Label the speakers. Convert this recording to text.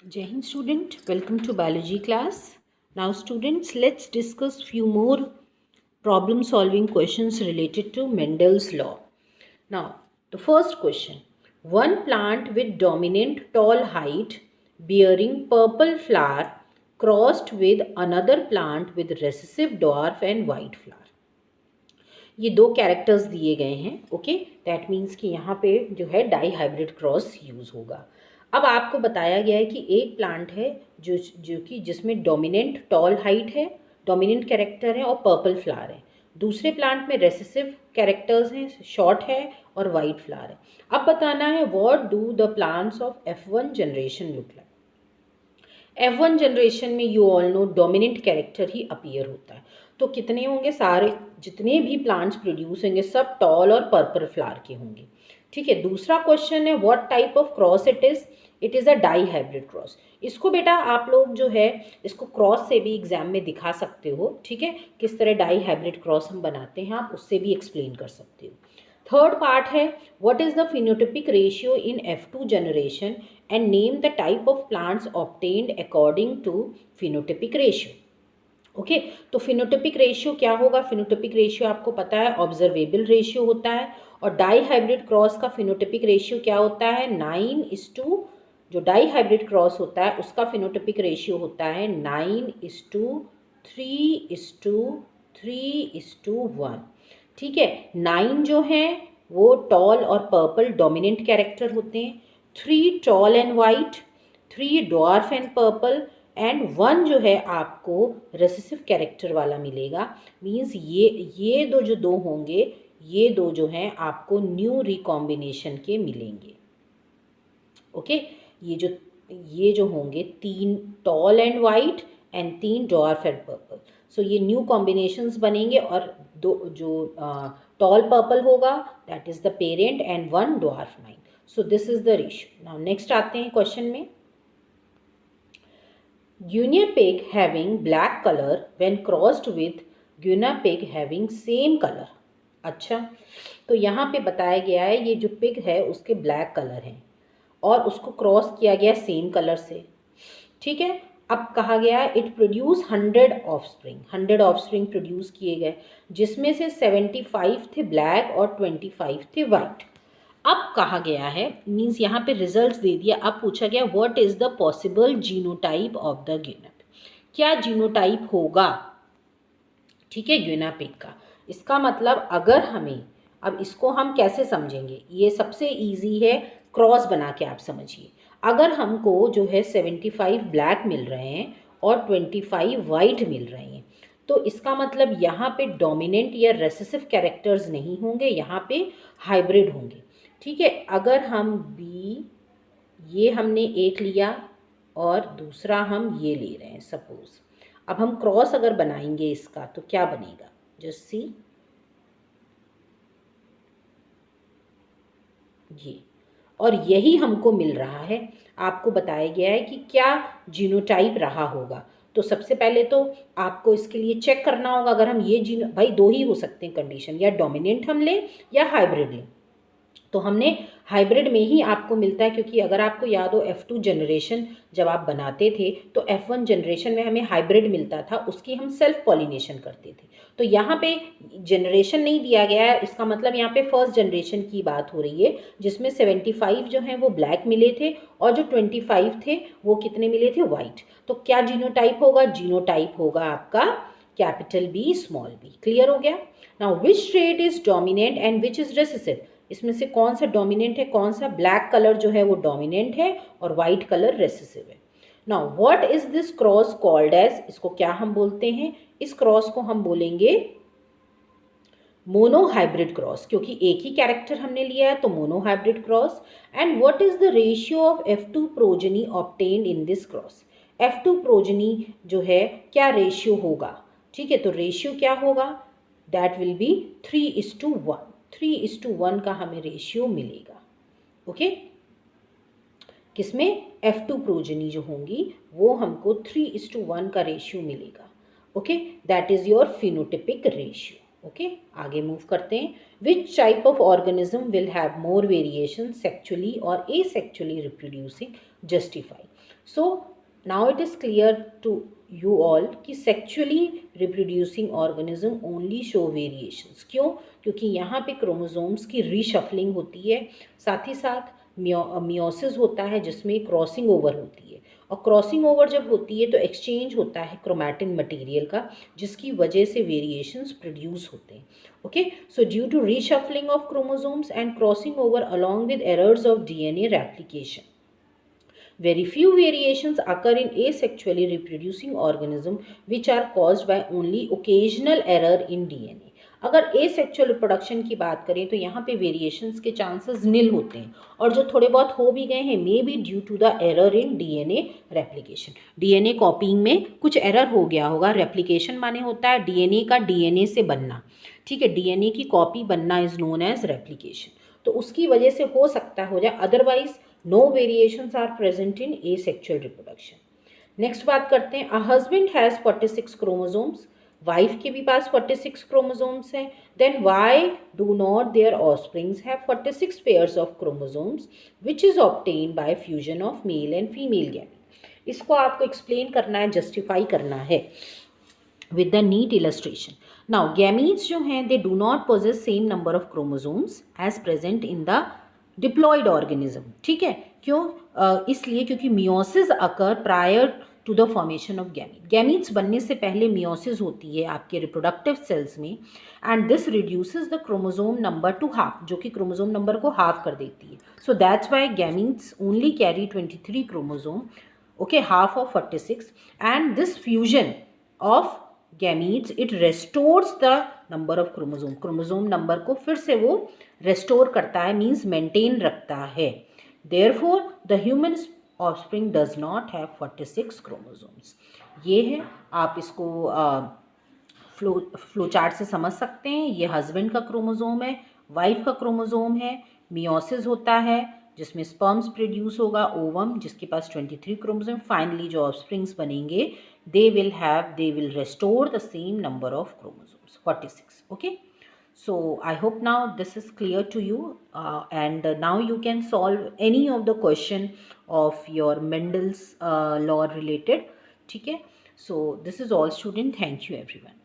Speaker 1: Jai Hind student, welcome to biology class. Now students, let's discuss few more problem solving questions related to Mendel's law. Now, the first question. One plant with dominant tall height bearing purple flower crossed with another plant with recessive dwarf and white flower. ये दो characters दिए गए हैं. Okay, that means कि यहाँ पे जो है डाई हाइब्रिड क्रॉस यूज़ होगा. अब आपको बताया गया है कि एक प्लांट है जो कि जिसमें डोमिनेंट टॉल हाइट है, डोमिनेंट कैरेक्टर है और पर्पल फ्लावर है. दूसरे प्लांट में रेसेसिव कैरेक्टर्स हैं, शॉर्ट है और वाइट फ्लावर है. अब बताना है what do the plants of F1 generation look like. F1 generation में you all know dominant character ही अपीयर होता है. तो कितने होंगे, सारे जितने भी प्लांट्स प्रोड्यूस होंगे सब टॉल और पर्पल फ्लावर के होंगे. ठीक है. दूसरा क्वेश्चन है what type of cross it is a dihybrid cross. इसको बेटा आप लोग जो है इसको क्रॉस से भी एग्जाम में दिखा सकते हो. ठीक है, किस तरह डाई हाइब्रिड क्रॉस हम बनाते हैं आप उससे भी एक्सप्लेन कर सकते हो. थर्ड पार्ट है what is the phenotypic ratio in F2 generation and name the type of plants obtained according to phenotypic ratio. Okay, तो फिनोटिपिक रेशियो क्या होगा. फिनोटिपिक रेशियो आपको पता है ऑब्जर्वेबल रेशियो होता है और डाई हाइब्रिड क्रॉस का फिनोटिपिक रेशियो क्या होता है 9:, जो डाई हाइब्रिड क्रॉस होता है उसका फिनोटिपिक रेशियो होता है 9:3:3:1. ठीक है, 9 जो है वो टॉल और पर्पल डोमिनेंट कैरेक्टर होते हैं, 3 tall and white, 3 dwarf and purple and 1 जो है आपको रेसेसिव कैरेक्टर वाला मिलेगा. मींस ये दो होंगे, ये दो जो हैं आपको न्यू रिकॉम्बिनेशन के मिलेंगे. ओके, ये जो होंगे 3 tall and white and 3 dwarf and purple. So ये न्यू कॉम्बिनेशंस बनेंगे और दो जो टॉल पर्पल होगा that is the parent and 1 dwarf 9. So this is the ratio. Now next आते हैं क्वेश्चन में. Guinea pig having black color when crossed with guinea pig having same color. अच्छा, तो यहाँ पे बताया गया है ये जो पिग है उसके ब्लैक कलर हैं और उसको क्रॉस किया गया सेम कलर से. ठीक है. अब कहा गया है इट प्रोड्यूस 100 ऑफस्प्रिंग प्रोड्यूस किए गए जिसमें से 75 थे ब्लैक और 25 थे वाइट. अब कहा गया है मीन्स यहाँ पे रिजल्ट्स दे दिया. अब पूछा गया what is the possible genotype of the guinea. क्या जीनोटाइप होगा. ठीक है, गुइनिया पिग का. इसका मतलब अगर हमें, अब इसको हम कैसे समझेंगे, ये सबसे इजी है क्रॉस बना के आप समझिए. अगर हमको जो है 75 ब्लैक मिल रहे हैं और 25 वाइट मिल रहे हैं तो इसका मतलब यहाँ पे डोमिनेंट या रेसेसिव कैरेक्टर्स नहीं होंगे, यहाँ पे हाइब्रिड होंगे. ठीक है, अगर हम बी, ये हमने एक लिया और दूसरा हम ये ले रहे हैं सपोज. अब हम क्रॉस अगर बनाएंगे इसका तो क्या बनेगा, जस्ट सी ये, और यही हमको मिल रहा है. आपको बताया गया है कि क्या जीनोटाइप रहा होगा. तो सबसे पहले तो आपको इसके लिए चेक करना होगा. अगर हम ये जीनो, भाई दो ही हो सकते हैं कंडीशन, या डोमिनेंट हम लें या हाइब्रिड लें. तो हमने हाइब्रिड में ही आपको मिलता है क्योंकि अगर आपको याद हो F2 जनरेशन जब आप बनाते थे तो F1 जनरेशन में हमें हाइब्रिड मिलता था, उसकी हम सेल्फ पॉलिनेशन करते थे. तो यहाँ पे जनरेशन नहीं दिया गया है, इसका मतलब यहाँ पे फर्स्ट जनरेशन की बात हो रही है जिसमें 75 जो हैं वो ब्लैक मिले थे और जो 25 थे वो कितने मिले थे, वाइट. तो क्या जीनोटाइप होगा, जीनोटाइप होगा आपका capital B small B. Clear हो गया. Now which trait is dominant and which is recessive. इसमें से कौन सा डोमिनेंट है, कौन सा, ब्लैक कलर जो है वो डोमिनेंट है और वाइट कलर रेसेसिव है. Now what is this cross called as. इसको क्या हम बोलते हैं, इस क्रॉस को हम बोलेंगे मोनोहाइब्रिड क्रॉस क्योंकि एक ही कैरेक्टर हमने लिया है तो monohybrid cross. And what is the ratio of F2 progeny obtained in this cross. F2 progeny जो है क्या रेशियो होगा. ठीक है, तो रेशियो क्या होगा, दैट विल बी 3:1. 3:1 का हमें रेशियो मिलेगा. ओके, किसमें, F2 प्रोजेनी जो होंगी वो हमको 3:1 का रेशियो मिलेगा. Okay, that is your phenotypic ratio. Okay, आगे मूव करते हैं. Which type of organism will have more variation sexually और asexually reproducing, justify. So now it is clear to you all कि sexually reproducing organism only show variations. क्यों? क्योंकि यहाँ पे chromosomes की रीशफलिंग होती है, साथ ही साथ मियोसिस होता है जिसमें क्रॉसिंग ओवर होती है, और क्रॉसिंग ओवर जब होती है तो एक्सचेंज होता है क्रोमैटिन मटेरियल का, जिसकी वजह से वेरिएशंस प्रोड्यूस होते हैं। Okay, so due to reshuffling of chromosomes and crossing over along with errors of DNA replication, very few variations occur in asexually reproducing organism which are caused by only occasional error in DNA। अगर asexual reproduction की बात करें तो यहाँ पे variations के chances निल होते हैं, और जो थोड़े बहुत हो भी गए हैं may be due to the error in DNA replication. DNA copying में कुछ एरर हो गया होगा। रेप्लिकेशन माने होता है डीएनए का डीएनए से बनना, ठीक है, डीएनए की कॉपी बनना इज नोन एज रेप्लिकेशन। तो उसकी वजह से हो सकता हो जाए, otherwise no variations are present in asexual reproduction. Next बात करते हैं, a husband has 46 chromosomes, wife के भी पास 46 क्रोमोसोम्स हैं, then why do not their offsprings have 46 pairs of chromosomes which is obtain by fusion of male and female gamete. इसको आपको explain करना है, जस्टिफाई करना है with the neat illustration. Now gametes जो हैं they do not possess same number of chromosomes as present in the diploid organism। ठीक है, क्यों? इसलिए क्योंकि meiosis occur prior to the formation of gamete. Gametes बनने से पहले मियोसिस होती है आपके रिप्रोडक्टिव सेल्स में, and this reduces the chromosome number to half, जो कि क्रोमोसोम नंबर को हाफ कर देती है। So that's why gametes only carry 23 chromosome, okay, half of 46, and this fusion of gametes it restores the number of chromosome. Chromosome number को फिर से वो रेस्टोर करता है, मीन्स मेंटेन रखता है। Therefore the human offspring does not have 46 chromosomes. ये है, आप इसको फ्लो चार्ट से समझ सकते हैं। ये हस्बैंड का क्रोमोसोम है, वाइफ का क्रोमोसोम है, मियोसिस होता है जिसमें स्पर्म्स प्रोड्यूस होगा, ओवम जिसके पास 23 क्रोमोसोम, फाइनली जो ऑफस्प्रिंग्स बनेंगे they will restore the same number of chromosomes 46। okay, so I hope now this is clear to you, and now you can solve any of the question of your Mendel's law related। ठीक है, so this is all student, thank you everyone।